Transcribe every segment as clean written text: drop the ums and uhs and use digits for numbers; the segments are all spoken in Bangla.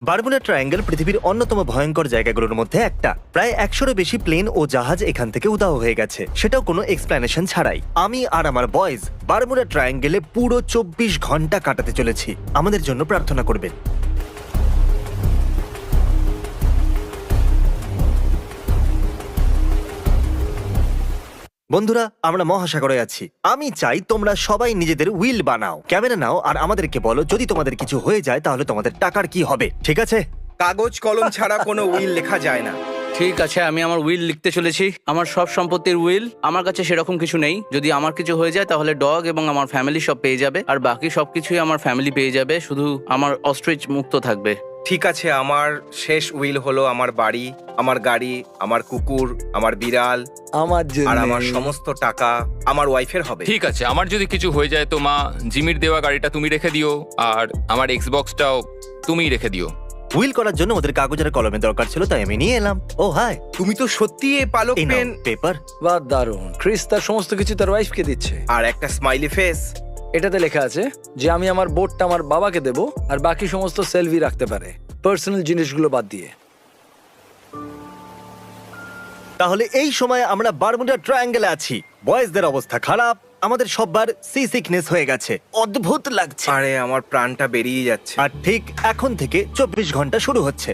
বারমুডা ট্রায়াঙ্গেল পৃথিবীর অন্যতম ভয়ঙ্কর জায়গাগুলোর মধ্যে একটা। প্রায় 100-এরও বেশি প্লেন ও জাহাজ এখান থেকে উধাও হয়ে গেছে, সেটাও কোনো এক্সপ্লেনেশন ছাড়াই। আমি আর আমার বয়েজ বারমুডা ট্রায়াঙ্গেলে পুরো 24 ঘন্টা কাটাতে চলেছি। আমাদের জন্য প্রার্থনা করবেন। বন্ধুরা, আমরা মহাসাগরে আছি। আমি চাই তোমরা সবাই নিজেদের উইল বানাও, ক্যামেরা নাও, আর আমাদেরকে বলো যদি তোমাদের কিছু হয়ে যায় তাহলে তোমাদের টাকার কি হবে, ঠিক আছে? কাগজ কলম ছাড়া কোনো উইল লেখা যায় না। ঠিক আছে, আমি আমার উইল লিখতে চলেছি। আমার সব সম্পত্তির উইল। আমার কাছে সেরকম কিছু নেই। যদি আমার কিছু হয়ে যায় তাহলে ডগ এবং আমার ফ্যামিলি সব পেয়ে যাবে, আর বাকি সবকিছুই আমার ফ্যামিলি পেয়ে যাবে। শুধু আমার অস্ট্রিচ মুক্ত থাকবে। ঠিক আছে, আমার শেষ উইল হলো আমার বাড়ি, আমার গাড়ি, আমার কুকুর, আমার বিড়াল আমার জন্য আর আমার সমস্ত টাকা আমার ওয়াইফের হবে। ঠিক আছে, আমার যদি কিছু হয়ে যায় তো মা, জিমির দেওয়া গাড়িটা তুমি রেখে দিও, আর আমার এক্সবক্সটাও তুমিই রেখে দিও। উইল করার জন্য ওদের কাগজের কলমের দরকার ছিল, তাই আমি নিয়ে এলাম। ও হাই, তুমি তো সত্যি এই পালক এই পেন পেপার। বা দারুণ। ক্রিস তার সমস্ত কিছু তার ওয়াইফকে দিচ্ছে। আর একটা স্মাইলি ফেস। এটাতে লেখা আছে যে আমি আমার বোটটা আমার বাবাকে দেব, আর বাকি সমস্ত সেলভি রাখতে পারে, পার্সোনাল জিনিসগুলো বাদ দিয়ে। তাহলে এই সময় আমরা বারমুডা ট্রায়াঙ্গেলে আছি। বয়েজদের অবস্থা খারাপ, আমাদের সববার সি সিকনেস হয়ে গেছে, অদ্ভুত লাগছে। আরে আমার প্রাণটা বেরিয়ে যাচ্ছে। আর ঠিক এখন থেকে 24 ঘন্টা শুরু হচ্ছে।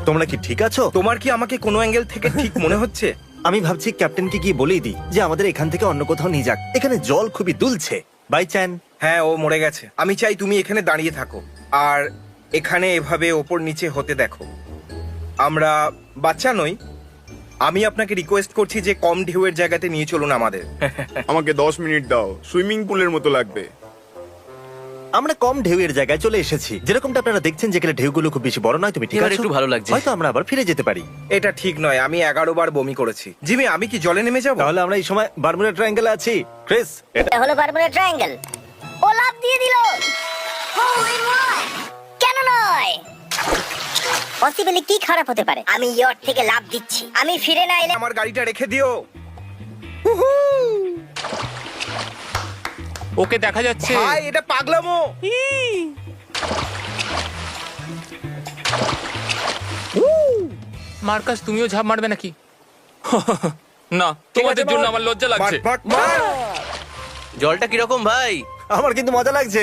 তোমরা কি ঠিক আছো? তোমার কি আমাকে কোনো অ্যাঙ্গেল থেকে ঠিক মনে হচ্ছে? আমি ভাবছি ক্যাপ্টেনকে গিয়ে বলেই দিই যে আমাদের এখান থেকে অন্য কোথাও নিয়ে যাক। এখানে জল খুবই দুলছে। বাই চ্যান। হ্যাঁ, ও মরে গেছে। আমি চাই তুমি এখানে দাঁড়িয়ে থাকো আর এখানে এভাবে ওপর নিচে হতে দেখো। আমরা বাচ্চা নই। আমি আপনাকে রিকোয়েস্ট করছি যে কম ঢেউয়ের জায়গাতে নিয়ে চলুন আমাদের। আমাকে 10 মিনিট দাও, সুইমিং পুলের মতো লাগবে। আমরা কম ঢেউয়ের জায়গায় চলে এসেছি, যেরকমটা আপনারা দেখছেন, যেখানে ঢেউগুলো খুব বেশি বড় নয়। তুমি ঠিক এবার আছো? একটু ভালো লাগছে। হয়তো আমরা আবার ফিরে যেতে পারি। এটা ঠিক নয়, আমি 11 বার বমি করেছি। জিমি, আমি কি জলে নেমে যাব? তাহলে আমরা এই সময় বারমুডা ট্রায়াঙ্গেলে আছি। ক্রিস, এটা হলো বারমুডা ট্রায়াঙ্গেল। ও লাফ দিয়ে দিল। কেন নয়? পসিবলি কি খারাপ হতে পারে? আমি ইয়ট থেকে লাফ দিচ্ছি। আমি ফিরে না এলে আমার গাড়িটা রেখে দিও। ওকে দেখা যাচ্ছে। ভাই, এটা পাগলামো। মার্কাস, তুমিও ঝাঁপ মারবে নাকি? না, তোমাদের জন্য আমার লজ্জা লাগছে। মার, মার, মার। জলটা কিরকম ভাই? আমার কিন্তু মজা লাগছে।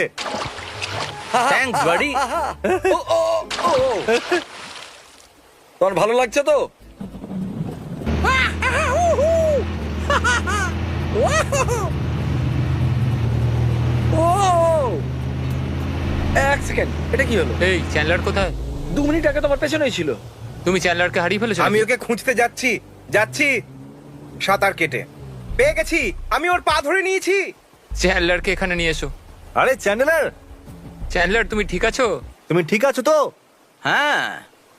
থ্যাঙ্কস বাড়ি। তোমার ভালো লাগছে তো? এক সেকেন্ড, এটা কি হলো? এই চ্যান্ডলার কোথায়? 2 মিনিট আগে তোমার পেছনেই ছিল। তুমি চ্যান্ডলারকে হারিয়ে ফেলেছো? আমি ওকে খুঁজতে যাচ্ছি যাচ্ছি সাঁতার কেটে। পেয়ে গেছি, আমি ওর পা ধরে নিয়েছি। চ্যান্ডলারকে এখানে নিয়ে এসো। আরে চ্যান্ডেলার, চ্যান্ডলার, তুমি ঠিক আছো? তুমি ঠিক আছো তো? হ্যাঁ।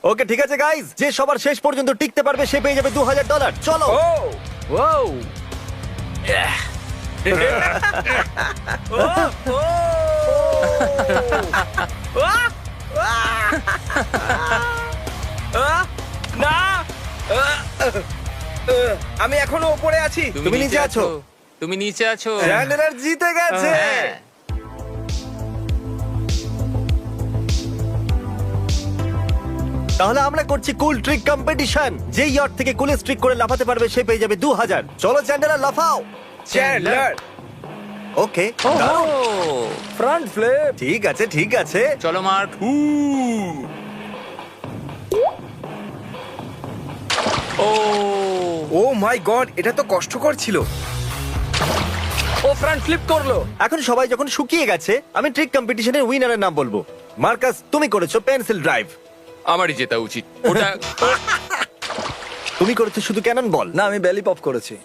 ওকে, ঠিক আছে গাইজ, যে সবার শেষ পর্যন্ত টিকতে পারবে সে পেয়ে যাবে $2000। চলো। ও ও না, আমি এখনো উপরে আছি। তুমি নিচে আছো? তুমি নিচে আছো। চ্যান্ডেলার জিতে গেছে। হ্যাঁ। তাহলে আমরা করছি কুল ট্রিক কম্পিটিশন। যে ইয়ট থেকে কুলেস্ট ট্রিক করে লাফাতে পারবে সে পেয়ে যাবে 2000। চলো চ্যান্ডেলার, লাফাও। চ্যান্ডলার, ওকে, ও ফ্রন্ট ফ্লিপ। ঠিক আছে ঠিক আছে। চলো মার্ক। ও ও মাই গড, এটা তো কষ্টকর ছিল। ও ফ্রন্ট ফ্লিপ করলো। এখন সবাই যখন শুকিয়ে গেছে, আমি ট্রিক কম্পিটিশনের উইনারের নাম বলবো। মার্কাস, তুমি করেছো পেন্সিল ড্রাইভ। আমারই জেতা উচিত। ওটা তুমি করেছো শুধু ক্যানন বল। না, আমি বেলি পপ করেছি।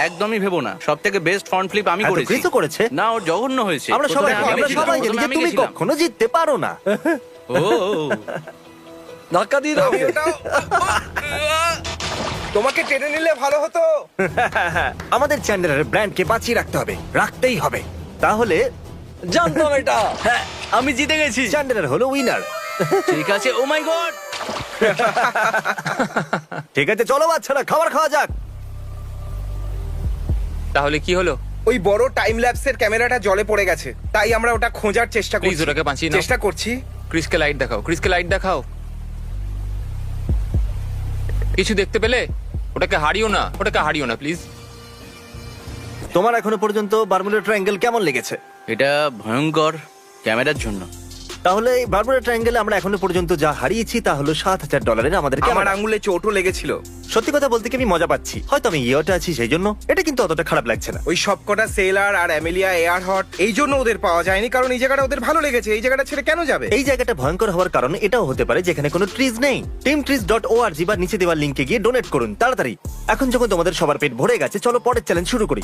একদমই ভেবো না, সব থেকে বেস্ট ফ্রন্ট ফ্লিপ আমি হ্যাঁ, তো করেছি। ক্রিসও করেছে। না, ওর জঘন্য হয়েছে। আমরা সবাই প্রথমে আমি আমরা গেছিলাম, সবাই জানি প্রথমে যে আমি তুমি গেছিলাম। কখনো জিততে পারো না। ও ধাক্কা দিয়ে দাও। আমি ওটাও তোমাকে টেনে নিলে ভালো হতো। আমাদের চ্যান্ডেলারের ব্র্যান্ডকে বাঁচিয়ে রাখতে হবে, রাখতেই হবে। তাহলে জানতাম এটা। হ্যাঁ, আমি জিতে গেছি। চ্যান্ডেলার হলো উইনার। ঠিক আছে। ও মাই গড। ঠিক আছে, চলো বাচ্চারা, খাবার খাওয়া যাক। তাহলে কি হলো? ওই বড় টাইম ল্যাপসের ক্যামেরাটা জলে পড়ে গেছে, তাই আমরা ওটা খোঁজার চেষ্টা Please, করছি। ওটাকে বাঁচিয়ে নাও। চেষ্টা করছি। ক্রিসকে লাইট দেখাও, ক্রিসকে লাইট দেখাও। কিছু দেখতে পেলে? ওটাকে হারিও না, ওটাকে হারিও না প্লিজ। তোমার এখনো পর্যন্ত বারমুডা ট্রায়াঙ্গেল কেমন লেগেছে? এটা ভয়ঙ্কর ক্যামেরার জন্য। তাহলে এই বারমুডা ট্রায়াঙ্গেলে আমরা এখনো পর্যন্ত যা হারিয়েছি তা হলো $7,000 আমাদের আমার ক্যামেরা। আঙুলে চোটও লেগেছিল। সত্যি কথা বলতে কি আমি মজা পাচ্ছি, হয়তো আমি ইয়েটা আছি সেই জন্য। এটা কিন্তু অতটা খারাপ লাগছে না। ওই সবকটা সেলার আর অ্যামেলিয়া এয়ার হট এই জন্য ওদের পাওয়া যায়নি, কারণ এই জায়গাটা ওদের ভালো লেগেছে। এই জায়গাটা ছেড়ে কেন যাবে? এই জায়গাটা ভয়ঙ্কর হওয়ার কারণ এটাও হতে পারে যেখানে কোনো ট্রিজ নেই। teamtrees.org বা নিচে দেওয়া লিংকে গিয়ে ডোনেট করুন তাড়াতাড়ি। এখন যখন তোমাদের সবার পেট ভরে গেছে, চলো পরের চ্যালেঞ্জ শুরু করি।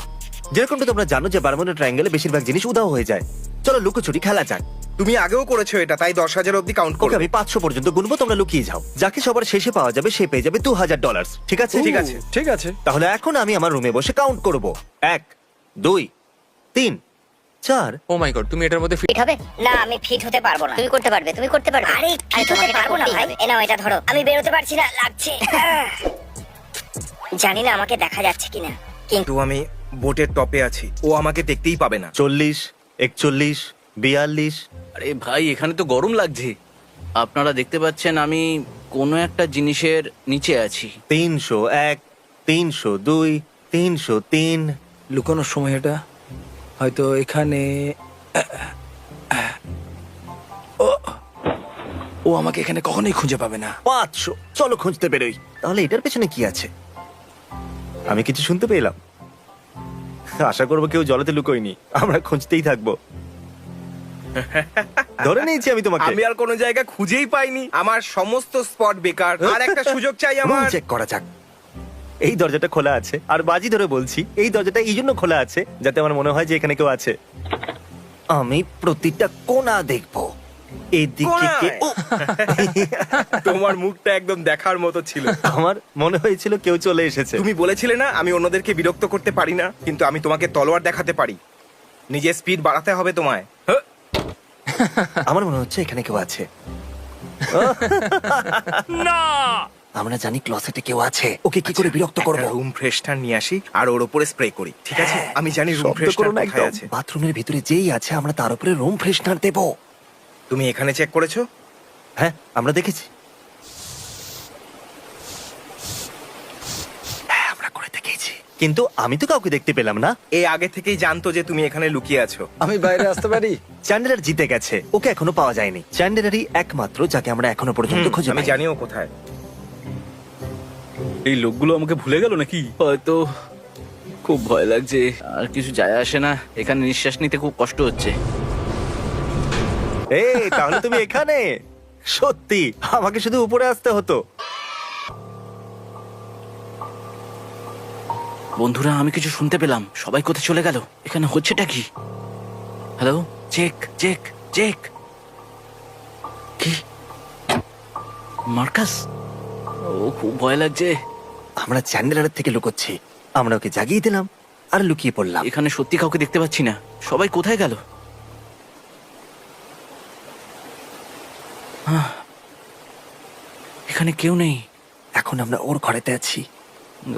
যেরকমটা তোমরা জানো যে বারমুডা ট্রায়াঙ্গেলে বেশিরভাগ জিনিস উধাও হয়ে যায়। চলো লুকোচুরি খেলা যাক। তুমি আগেও করেছো এটা, তাই 10,000 অব্দি কাউন্ট ওকে, করো। আমি 500 পর্যন্ত গুনবো, তোমরা লুকিয়ে যাও। যাকে সবার শেষে পাওয়া যাবে সে পেয়ে যাবে $2,000। ঠিক আছে? ঠিক আছে। ঠিক আছে। তাহলে এখন আমি আমার রুমে বসে কাউন্ট করব। 1 2 3 4। ও মাই গড, তুমি এটার মধ্যে ফিট হবে না? আমি ফিট হতে পারবো না। তুমি করতে পারবে, তুমি করতে পারবে। আরে ফিট হতে পারবো না ভাই। এ নাও এটা ধরো। আমি বেরোতে পারছি না, লাগছে। জানি না আমাকে দেখা যাচ্ছে কিনা, কিন্তু কিন্তু আমি বোটের টপে আছি, ও আমাকে দেখতেই পাবে না। 40 41 42। আরে ভাই, এখানে তো গরম লাগছে। আপনারা দেখতে পাচ্ছেন আমি কোনো একটা জিনিসের নিচে আছি। 301 302 303। লুকানোর সময় এটা হয়তো এখানে। ও, ও আমাকে এখানে কখনোই খুঁজে পাবে না। 500। চলো খুঁজতে বেরোই। তাহলে এটার পেছনে কি আছে? আমি কিছু শুনতে পেলাম। আশা করবো কেউ জলেতে লুকোয়নি। আমরা খুঁজতেই থাকবো। ধরে নিয়েছি আমি তোমাকে। আমি আর কোনো জায়গা খুঁজেই পাইনি। আমার সমস্ত স্পট বেকার। আর একটা সুযোগ চাই আমার। চেক করা যাক। এই দরজাটা খোলা আছে, আর বাজি ধরে বলছি এই দরজাটা এই জন্য খোলা আছে যাতে আমার মনে হয় যে এখানে কেউ আছে। আমি প্রতিটা কোণা দেখবো। এদিকে কোণায়? ও! তোমার মুখটা একদম দেখার মতো ছিল। আমার মনে হয়েছিল কেউ চলে এসেছে। তুমি বলেছিলে না আমি অন্যদেরকে বিরক্ত করতে পারি না, কিন্তু আমি তোমাকে তলোয়ার দেখাতে পারি। নিজের স্পিড বাড়াতে হবে তোমায়। আমার মনে হচ্ছে এখানে কেউ আছে। না। আমরা জানি ক্লসেটে কেউ আছে। ওকে কি করে বিরক্ত করব? রুম ফ্রেশনার নিয়ে আসি আর ওর উপরে স্প্রে করি, ঠিক আছে? আমি জানি রুম শব্দ করো ফ্রেশনার না কোথায় একদম। আছে। বাথরুমের ভিতরে যেই আছে আমরা তার উপরে রুম ফ্রেশনার দেব। তুমি এখানে চেক করেছো? হ্যাঁ, আমরা দেখেছি। হ্যাঁ, আমরা করে দেখেছি। কিন্তু আমি তো কাউকে দেখতে পেলাম না। এ আগে থেকেই জানতো যে তুমি এখানে লুকিয়ে আছো। আমি বাইরে আসতে পারি? চ্যান্ডেলার জিতে গেছে। ওকে এখনো পাওয়া যায়নি। চ্যান্ডেলারই একমাত্র যাকে আমরা এখনো পর্যন্ত খুঁজে আমি পাইনি। জানিও কোথায়। এই লোকগুলো আমাকে ভুলে গেল নাকি? হয়তো। খুব ভয় লাগছে। আর কিছু যায় আসে না, এখানে নিঃশ্বাস নিতে খুব কষ্ট হচ্ছে। এই, তাহলে তুমি এখানে? সত্যি আমাকে শুধু উপরে আসতে হতো। বন্ধুরা, আমি কিছু শুনতে পেলাম। সবাই কোথায় চলে গেল? এখানে হচ্ছেটা কি? Hello, check check check. কি? মার্কাস? ও, খুব ভয় লাগছে। আমরা চ্যান্ডেলারের থেকে লুকোচ্ছি। আমরা ওকে জাগিয়ে দিলাম আর লুকিয়ে পড়লাম। এখানে সত্যি কাউকে দেখতে পাচ্ছি না। সবাই কোথায় গেল? এখানে কেউ নেই। এখন আমরা ওর ঘরেতে আছি।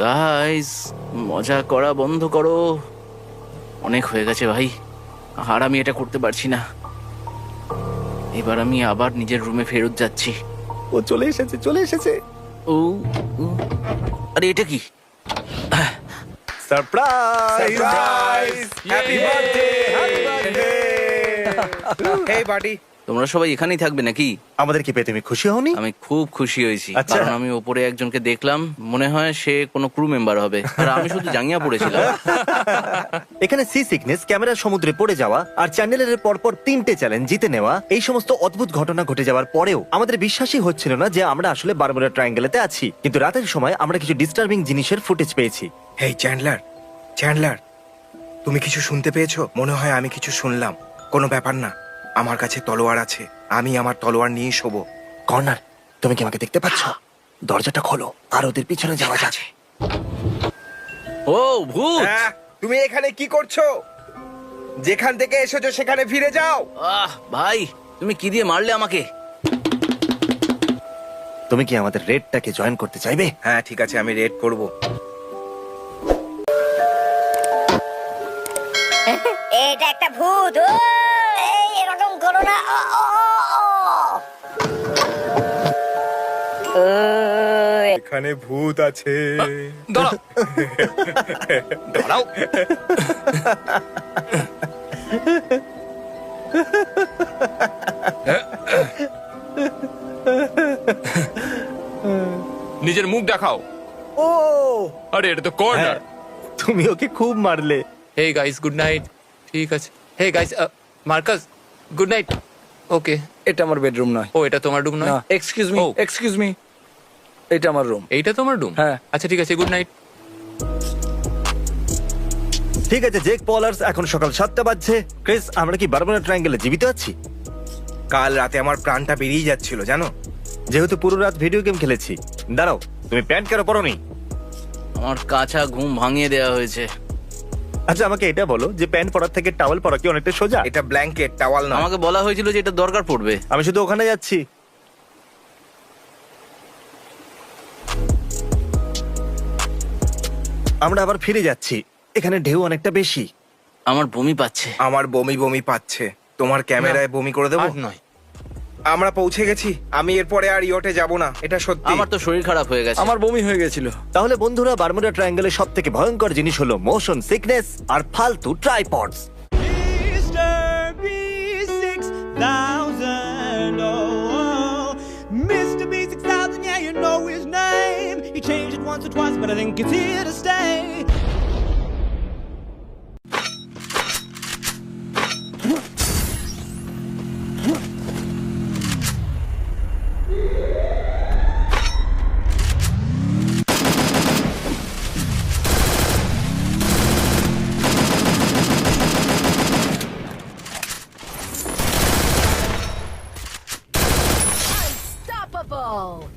গাইস, মজা করা বন্ধ করো। অনেক হয়ে গেছে ভাই, আর আমি এটা করতে পারছি না। এবার আমি আবার নিজের রুমে ফেরত যাচ্ছি। ও চলে এসেছে, চলে এসেছে। ও, ও, আরে এটা কি? Surprise! Surprise! Happy birthday! Happy birthday! Hey buddy. তোমরা সবাই এখানেই থাকবে নাকি? আমাদেরকে পেয়ে তুমি খুশি হওনি? আমি খুব খুশি হয়েছি, আচ্ছা। কারণ আমি ওপরে একজনকে দেখলাম, মনে হয় সে কোনো ক্রু মেম্বার হবে, আর আমি শুধু জাঙ্গিয়া পড়েছিলাম। এখানে সি সিকনেস, ক্যামেরা সমুদ্রে পড়ে যাওয়া, আর চ্যান্ডেলের পরপর 3টে চ্যালেঞ্জ জিতে নেওয়া, এই সমস্ত অদ্ভুত ঘটনা ঘটে যাওয়ার পরেও আমাদের বিশ্বাসই হচ্ছিল না যে আমরা আসলে বারমুডা ট্রায়াঙ্গেলেতে আছি। কিন্তু রাতের সময় আমরা কিছু ডিস্টার্বিং জিনিসের ফুটেজ পেয়েছি। হেই চ্যান্ডলার, চ্যান্ডলার, তুমি কিছু শুনতে পেয়েছো? মনে হয় আমি কিছু শুনলাম। কোনো ব্যাপার না, আমার কাছে তলোয়ার আছে। আমি আমার তলোয়ার নিয়ে শোবো। কর্নার, তুমি কি আমাকে দেখতে পাচ্ছ? দরজাটা খোলো আর ওদের পিছনে যাওয়া যাক। ও ভূত! হ্যাঁ, তুমি এখানে কি করছো? যেখান থেকে এসেছো সেখানে ফিরে যাও। আহ ভাই, তুমি কি দিয়ে মারলে আমাকে? তুমি কি আমাদের রেডটাকে জয়েন করতে চাইবে? হ্যাঁ ঠিক আছে, আমি রেড করব। ভূত ও! এই, এরকম করো না এখানে ভূত আছে। দাঁড়াও দাঁড়াও নিজের মুখ দেখাও। ও আরে এটা তো কর্নার। তুমি ওকে খুব মারলে। Hey guys good night. ঠিক আছে। Hey guys Marcus good night. Okay. এটা আমার বেডরুম নয়। ও এটা তোমার রুম নয়? না, এক্সকিউজ মি, ও। এক্সকিউজ মি, এটা আমার রুম। এইটা তোমার রুম? হ্যাঁ। আচ্ছা ঠিক আছে, গুড নাইট। ঠিক আছে জেক পলার্স, এখন সকাল 7টা বাজছে। ক্রিস, আমরা কি বারমুডা ট্রায়াঙ্গেলে জীবিত আছি? কাল রাতে আমার প্রাণটা বেরিয়ে যাচ্ছিল জানো। যেহেতু পুরো রাত ভিডিও গেম খেলেছি। দাঁড়াও, তুমি প্যান্ট কেন পরোনি? আমার কাঁচা ঘুম ভাঙিয়ে দেওয়া হয়েছে। আচ্ছা আমাকে এটা বলো যে প্যান্ট পরার থেকে টাওয়েল পরা কি অনেকটা সোজা? এটা ব্ল্যাঙ্কেট, টাওয়াল না। আমাকে বলা হয়েছিল যে এটা দরকার পড়বে। আমি শুধু ওখানে যাচ্ছি। আমরা আবার ফিরে যাচ্ছি। এখানে ঢেউ অনেকটা বেশি। আমার বমি পাচ্ছে। আমার বমি বমি পাচ্ছে। তোমার ক্যামেরায় বমি করে দেবো? আর নয়। আমরা পৌঁছে গেছি। আমি এরপরে আর ইয়টে যাব না, এটা সত্যি। আমার তো শরীর খারাপ হয়ে গেছে। আমার বমি হয়ে গেছিল। তাহলে বন্ধুরা, বারমুডা ট্রায়াঙ্গেলের সব থেকে ভয়ঙ্কর জিনিস হলো মোশন সিকনেস আর ফালতু tripods. Mr. B6000, oh, Mr. B6000, yeah, you know his name. He changed it once or twice, but I think it's here to stay. Unstoppable!